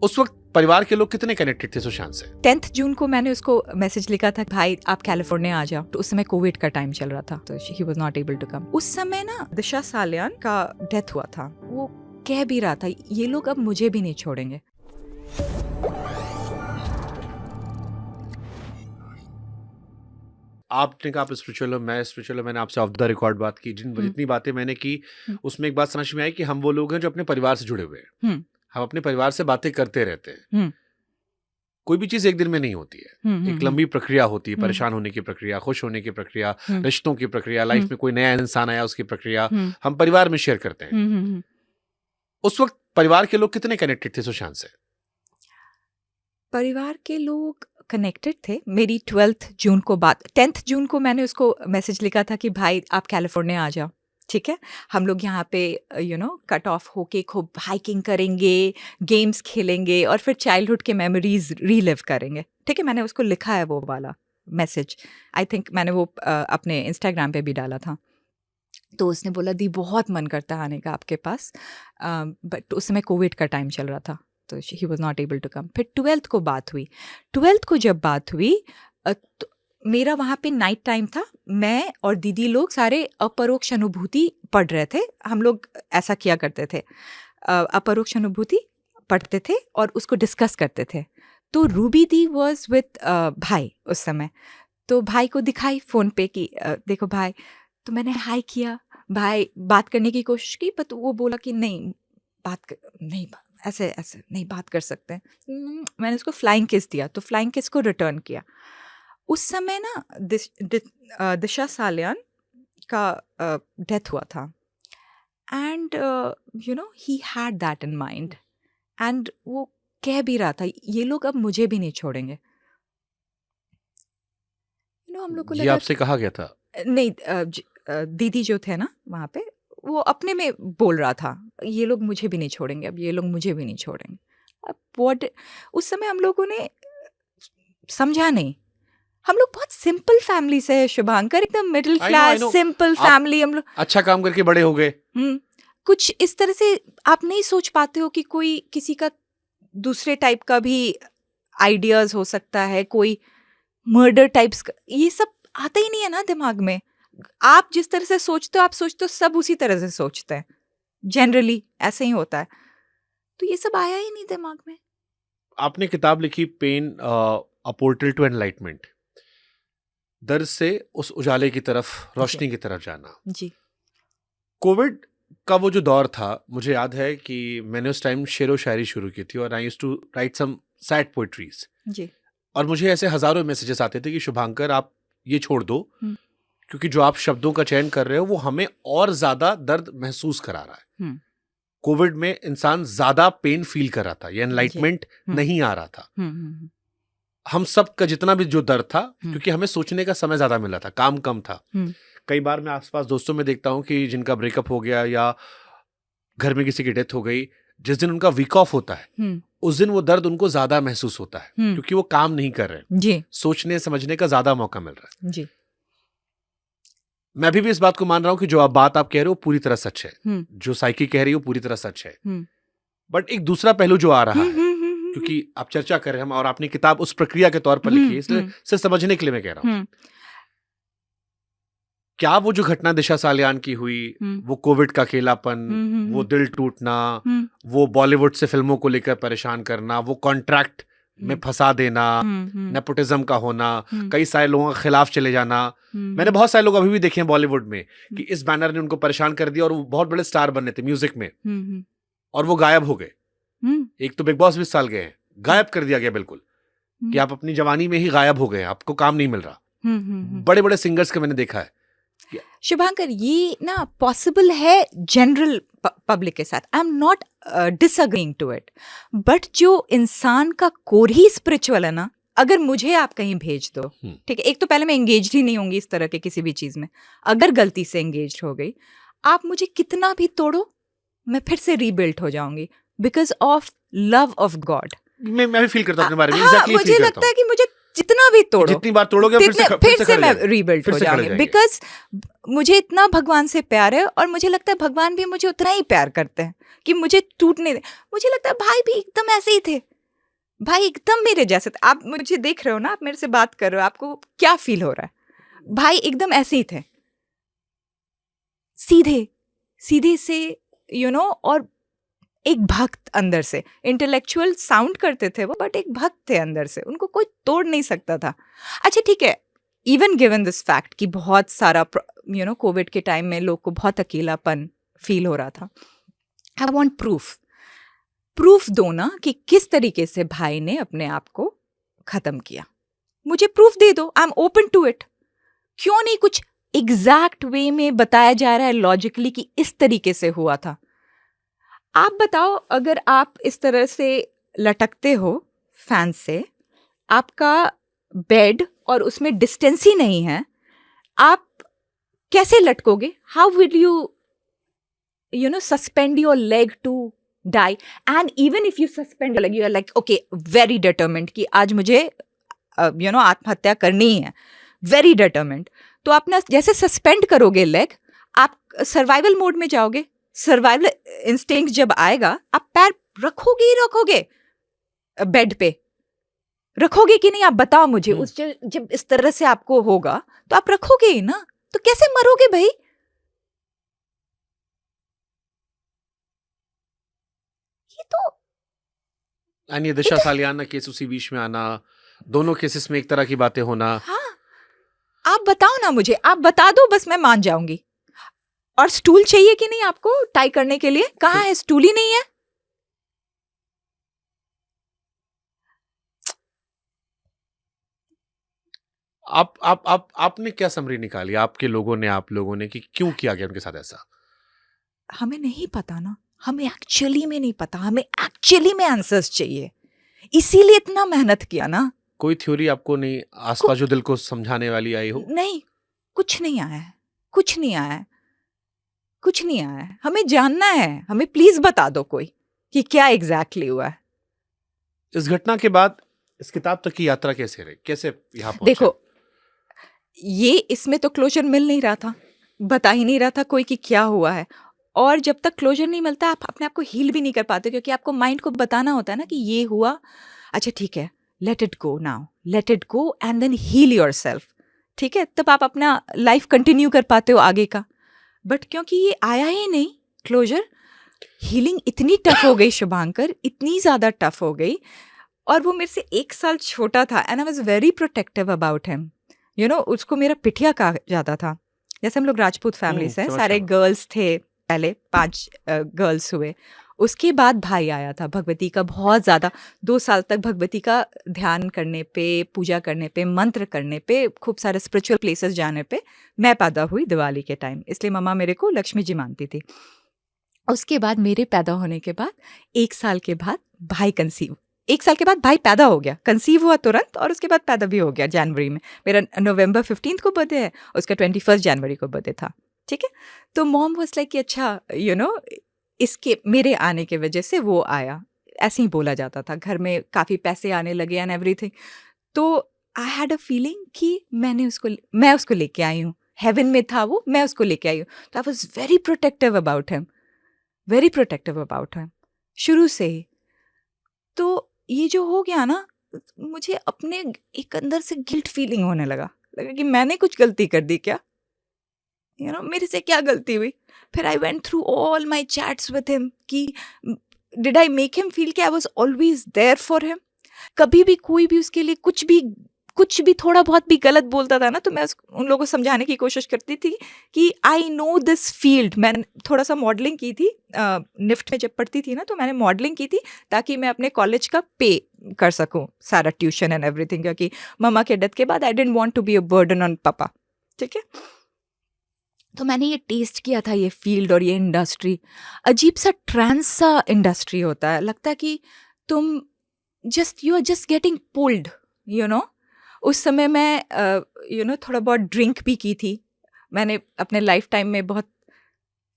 उस वक्त परिवार के लोग कितने कनेक्टेड थे सुशांत से? 10 जून को मैंने उसको मैसेज लिखा था, भाई आप कैलिफोर्निया आ जाओ। तो उस समय कोविड का टाइम चल रहा था, तो he was not able to come. उस समय ना दिशा सालियान का डेथ हुआ था। वो कह भी रहा था, ये लोग अब मुझे भी नहीं छोड़ेंगे। आपने कहा आप स्पिरिचुअल हो, मैं स्पिरिचुअल, मैंने आपसे ऑफ द रिकॉर्ड बात की। जितनी बातें मैंने की उसमें एक बात समझ में आई कि हम वो लोग हैं जो अपने परिवार से जुड़े हुए हैं। हम अपने परिवार से बातें करते रहते हैं। कोई भी चीज एक दिन में नहीं होती है, एक लंबी प्रक्रिया होती है। परेशान होने की प्रक्रिया, खुश होने की प्रक्रिया, रिश्तों की प्रक्रिया, लाइफ में कोई नया इंसान आया उसकी प्रक्रिया हम परिवार में शेयर करते हैं। उस वक्त परिवार के लोग कितने कनेक्टेड थे सुशांत से? परिवार के लोग कनेक्टेड थे। मेरी 10 जून को मैंने उसको मैसेज लिखा था कि भाई आप कैलिफोर्निया आ जाओ, ठीक है, हम लोग यहाँ पे कट ऑफ होके खूब हाइकिंग करेंगे, गेम्स खेलेंगे और फिर चाइल्डहुड के मेमोरीज रीलिव करेंगे। ठीक है, मैंने उसको लिखा है वो वाला मैसेज। आई थिंक मैंने वो अपने इंस्टाग्राम पे भी डाला था। तो उसने बोला, दी बहुत मन करता है आने का आपके पास, बट उस समय कोविड का टाइम चल रहा था, तो he was not able to come. फिर 12th को बात हुई। 12th को जब बात हुई तो मेरा वहाँ पे नाइट टाइम था। मैं और दीदी लोग सारे अपरोक्ष अनुभूति पढ़ रहे थे। हम लोग ऐसा किया करते थे, अपरोक्ष अनुभूति पढ़ते थे और उसको डिस्कस करते थे। तो रूबी दी वॉज विथ भाई उस समय। तो भाई को दिखाई फ़ोन पे कि देखो भाई। तो मैंने हाई किया, भाई बात करने की कोशिश की, पर वो बोला कि नहीं ऐसे नहीं बात कर सकते। मैंने उसको फ्लाइंग किस दिया, तो फ्लाइंग किस को रिटर्न किया। उस समय ना दिशा सालियान का डेथ हुआ था, and he had that in mind, and वो कह भी रहा था, ये लोग अब मुझे भी नहीं छोड़ेंगे। हम लोग को ये लगा आपसे कहा गया था? नहीं, दीदी जो थे ना वहाँ पे, वो अपने में बोल रहा था, ये लोग मुझे भी नहीं छोड़ेंगे, अब ये लोग मुझे भी नहीं छोड़ेंगे। अब उस समय हम लोगों ने समझा नहीं। हम लोग बहुत सिंपल फैमिली से है शुभांकर, एकदम मिडिल क्लास सिंपल फैमिली। हम लोग अच्छा काम करके बड़े हो गए। कुछ इस तरह से आप नहीं सोच पाते हो कि कोई किसी का दूसरे टाइप का भी आइडियाज हो सकता है, कोई मर्डर टाइप्स का, ये सब आता ही नहीं है ना दिमाग में। आप जिस तरह से सोचते हो, आप सोचते हो सब उसी तरह से सोचते हैं, जनरली ऐसे ही होता है। तो ये सब आया ही नहीं दिमाग में। आपने किताब लिखी pain a portal to enlightenment, दर्द से उस उजाले की तरफ, रोशनी की तरफ जाना। जी। कोविड का वो जो दौर था, मुझे याद है कि मैंने उस टाइम शेरो शायरी शुरू की थी और I used to write some sad poetries. जी। और मुझे ऐसे हजारों मैसेजेस आते थे कि शुभांकर आप ये छोड़ दो, क्योंकि जो आप शब्दों का चयन कर रहे हो वो हमें और ज्यादा दर्द महसूस करा रहा है। कोविड में इंसान ज्यादा पेन फील कर रहा था, ये एनलाइटमेंट नहीं आ रहा था। हम सब का जितना भी जो दर्द था, क्योंकि हमें सोचने का समय ज्यादा मिला था, काम कम था। कई बार मैं आसपास दोस्तों में देखता हूं कि जिनका ब्रेकअप हो गया या घर में किसी की डेथ हो गई, जिस दिन उनका वीक ऑफ होता है उस दिन वो दर्द उनको ज्यादा महसूस होता है, क्योंकि वो काम नहीं कर रहे जी। सोचने समझने का ज्यादा मौका मिल रहा है। जी। मैं अभी भी इस बात को मान रहा हूं कि जो बात आप कह रहे हो पूरी तरह सच है, जो साइकी कह रही हो पूरी तरह सच है। बट एक दूसरा पहलू जो आ रहा है, क्योंकि आप चर्चा कर रहे हैं और आपने किताब उस प्रक्रिया के तौर पर लिखी है, इसलिए सिर्फ समझने के लिए मैं कह रहा हूं। क्या वो जो घटना दिशा सालियान की हुई, वो कोविड का अकेलापन, वो दिल टूटना, वो बॉलीवुड से फिल्मों को लेकर परेशान करना, वो कॉन्ट्रैक्ट में फंसा देना, नेपोटिज्म का होना, कई सारे लोगों के खिलाफ चले जाना, मैंने बहुत सारे लोग अभी भी देखे हैं बॉलीवुड में कि इस बैनर ने उनको परेशान कर दिया और वो बहुत बड़े स्टार बनने थे म्यूजिक में, और वो गायब हो गए। एक तो बिग बॉस 20 साल गए हैं, गायब कर दिया गया बिल्कुल, कि आप अपनी जवानी में ही गायब हो गए, आपको काम नहीं मिल रहा। बड़े बड़े सिंगर्स के मैंने देखा है। शुभांकर, ये ना पॉसिबल है जनरल पब्लिक के साथ, I am not disagreeing to it, but जो इंसान का कोर ही स्पिरिचुअल है ना, अगर मुझे आप कहीं भेज दो, ठीक है, एक तो पहले मैं एंगेज ही नहीं होंगी इस तरह के किसी भी चीज में, अगर गलती से एंगेज हो गई, आप मुझे कितना भी तोड़ो, मैं फिर से रीबिल्ड हो जाऊंगी, because of love of God. मैं भी फील करता हूं अपने बारे में, हाँ, मुझे लगता है कि मुझे जितना भी तोड़ो, जितनी बार तोड़ोगे फिर से मैं रीबिल्ड हो जाऊंगी, बिकॉज मुझे इतना भगवान से प्यार है और मुझे लगता है भगवान भी मुझे उतना ही प्यार करते हैं कि मुझे टूटने दे। मुझे लगता है भाई भी एकदम ऐसे ही थे, भाई एकदम मेरे जैसे थे। आप मुझे देख रहे हो ना, आप मेरे से बात कर रहे हो, आपको क्या फील हो रहा है? भाई एकदम ऐसे ही थे, सीधे सीधे से और एक भक्त अंदर से। इंटेलेक्चुअल साउंड करते थे वो, बट एक भक्त थे अंदर से, उनको कोई तोड़ नहीं सकता था। अच्छा ठीक है, इवन गिवन दिस फैक्ट कि बहुत सारा कोविड के टाइम में लोग को बहुत अकेलापन फील हो रहा था, आई वांट प्रूफ दो ना कि किस तरीके से भाई ने अपने आप को खत्म किया। मुझे प्रूफ दे दो, I am open to it. क्यों नहीं कुछ एग्जैक्ट वे में बताया जा रहा है लॉजिकली कि इस तरीके से हुआ था? आप बताओ, अगर आप इस तरह से लटकते हो फैन से, आपका बेड और उसमें डिस्टेंस ही नहीं है, आप कैसे लटकोगे? How will you suspend your leg to die? And even if you suspend your leg, you are like okay, very determined कि आज मुझे आत्महत्या करनी ही है, वेरी डिटरमिन्ड। तो आप ना जैसे सस्पेंड करोगे लेग, आप सर्वाइवल मोड में जाओगे। सर्वाइवल इंस्टिंक्ट जब आएगा, आप पैर रखोगे ही रखोगे, बेड पे रखोगे कि नहीं? आप बताओ मुझे। उस जब इस तरह से आपको होगा तो आप रखोगे ही ना, तो कैसे मरोगे भाई? ये तो यानी दिशा सालियाना केस उसी बीच में आना, दोनों केसेस में एक तरह की बातें होना। हाँ, आप बताओ ना मुझे, आप बता दो बस, मैं मान जाऊंगी। और स्टूल चाहिए कि नहीं आपको टाई करने के लिए? कहाँ है? स्टूल ही नहीं है। आपने क्या समरी निकाली, आपके लोगों ने, आप लोगों ने, कि क्यों किया गया उनके साथ ऐसा? हमें नहीं पता ना, हमें एक्चुअली में नहीं पता, हमें एक्चुअली में आंसर्स चाहिए, इसीलिए इतना मेहनत किया ना। कोई थ्योरी आपको नहीं आसपास जो दिल को समझाने वाली आई हो? नहीं, कुछ नहीं आया है, कुछ नहीं आया है, कुछ नहीं आया है। हमें जानना है, हमें प्लीज बता दो कोई कि क्या एग्जैक्टली हुआ है। इस घटना के बाद इस किताब तक की यात्रा कैसे रही, कैसे यहाँ पहुंचे? देखो, ये इसमें तो क्लोजर मिल नहीं रहा था, बता ही नहीं रहा था कोई कि क्या हुआ है। और जब तक क्लोजर नहीं मिलता, आप अपने आप को हील भी नहीं कर पाते, क्योंकि आपको माइंड को बताना होता है ना कि ये हुआ, अच्छा ठीक है, let it go now, let it go and then heal yourself. ठीक है, तब आप अपना लाइफ कंटिन्यू कर पाते हो आगे का। बट क्योंकि ये आया ही नहीं क्लोजर, हीलिंग इतनी टफ हो गई शुभांकर, इतनी ज़्यादा टफ हो गई। और वो मेरे से 1 साल छोटा था, and I was very protective about him. उसको मेरा पिठिया कहा जाता था। जैसे हम लोग राजपूत फैमिली से, सारे गर्ल्स थे, पहले 5 गर्ल्स हुए, उसके बाद भाई आया था भगवती का। बहुत ज़्यादा 2 साल तक भगवती का ध्यान करने पे, पूजा करने पे, मंत्र करने पे, खूब सारे स्पिरिचुअल प्लेसेस जाने पे मैं पैदा हुई दिवाली के टाइम, इसलिए मम्मा मेरे को लक्ष्मी जी मानती थी। उसके बाद मेरे पैदा होने के बाद 1 साल के बाद भाई कंसीव, 1 साल के बाद भाई पैदा हो गया, कंसीव हुआ तुरंत, और उसके बाद पैदा भी हो गया जनवरी में। मेरा नवंबर 15 को बर्थडे है, उसका 21 जनवरी को बर्थडे था। ठीक है, तो मॉम वाज लाइक कि अच्छा इसके मेरे आने के वजह से वो आया, ऐसे ही बोला जाता था घर में, काफ़ी पैसे आने लगे एंड एवरीथिंग। तो आई हैड अ फीलिंग कि मैं उसको लेके आई हूँ, हेवन में था वो, मैं उसको लेके आई हूँ। तो I was very protective about him, very protective about him शुरू से ही। तो ये जो हो गया ना, मुझे अपने एक अंदर से गिल्ट फीलिंग होने लगा कि मैंने कुछ गलती कर दी क्या, मेरे से क्या गलती हुई। फिर I went through all my chats with him कि did I make him feel कि I was always there for him. कभी भी कोई भी उसके लिए कुछ भी थोड़ा बहुत भी गलत बोलता था ना, तो मैं उन लोगों को समझाने की कोशिश करती थी कि आई नो दिस फील्ड। मैंने थोड़ा सा मॉडलिंग की थी, निफ्ट में जब पढ़ती थी ना, तो मैंने मॉडलिंग की थी ताकि मैं अपने कॉलेज का पे कर सकूं, सारा ट्यूशन एंड एवरीथिंग, क्योंकि मम्मा के डेथ के बाद I didn't want to be a burden on papa. ठीक है, तो मैंने ये टेस्ट किया था, ये फील्ड और ये इंडस्ट्री अजीब सा ट्रांस सा इंडस्ट्री होता है। लगता है कि तुम you are just getting pulled, उस समय मैं थोड़ा बहुत ड्रिंक भी की थी। मैंने अपने लाइफ टाइम में बहुत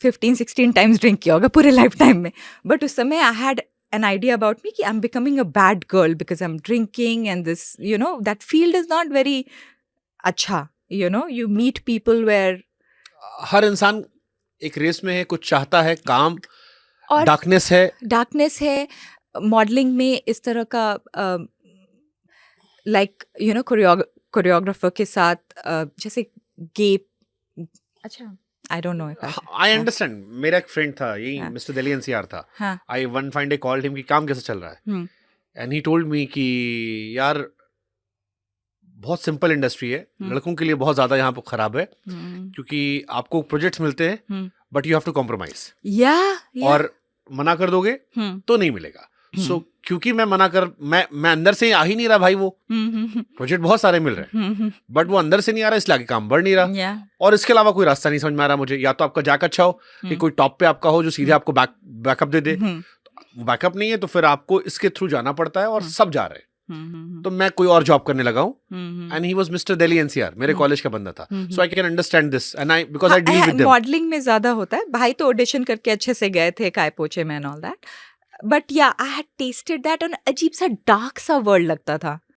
15-16 टाइम्स ड्रिंक किया होगा पूरे लाइफ टाइम में, बट उस समय I had an idea about me कि I'm becoming a bad girl because I'm drinking and this, you know, that field is not very अच्छा. You know, you meet people where हर इंसान एक race में है, कुछ चाहता है, काम, और डार्कनेस है, मॉडलिंग में इस तरह का लाइक यू नो कोरियोग्राफर के साथ जैसे गे अच्छा I don't know I understand. मेरा एक फ्रेंड था, यही मिस्टर दिल्ली एनसीआर था. I one fine day called him कि काम कैसे चल रहा है, एंड ही टोल्ड मी कि यार बहुत सिंपल इंडस्ट्री है, लड़कों के लिए बहुत ज्यादा यहाँ पर खराब है, क्योंकि आपको प्रोजेक्ट्स मिलते हैं but you have to compromise, और मना कर दोगे तो नहीं मिलेगा. सो क्योंकि मैं अंदर से आ ही नहीं रहा भाई, वो प्रोजेक्ट बहुत सारे मिल रहे हैं बट वो अंदर से नहीं आ रहा, इसलिए आगे काम बढ़ नहीं रहा. और इसके अलावा कोई रास्ता नहीं समझ में आ रहा मुझे. या तो आपका जैक अच्छा हो कि कोई टॉप पे आपका हो जो सीधे आपको बैकअप दे दे, बैकअप नहीं है तो फिर आपको इसके थ्रू जाना पड़ता है, और सब जा रहे हैं. तो मैं कोई और जॉब करने लगा हूँ, and he was mister Delhi NCR, मेरे कॉलेज का बंदा था. So I can understand this, and I because I deal with them. Modelling में ज्यादा होता है. भाई तो ऑडिशन करके अच्छे से गए थे, काय पोचे में एंड ऑल दैट, बट या आई हैड टेस्टेड दैट, और अजीब सा डार्क सा वर्ल्ड लगता था.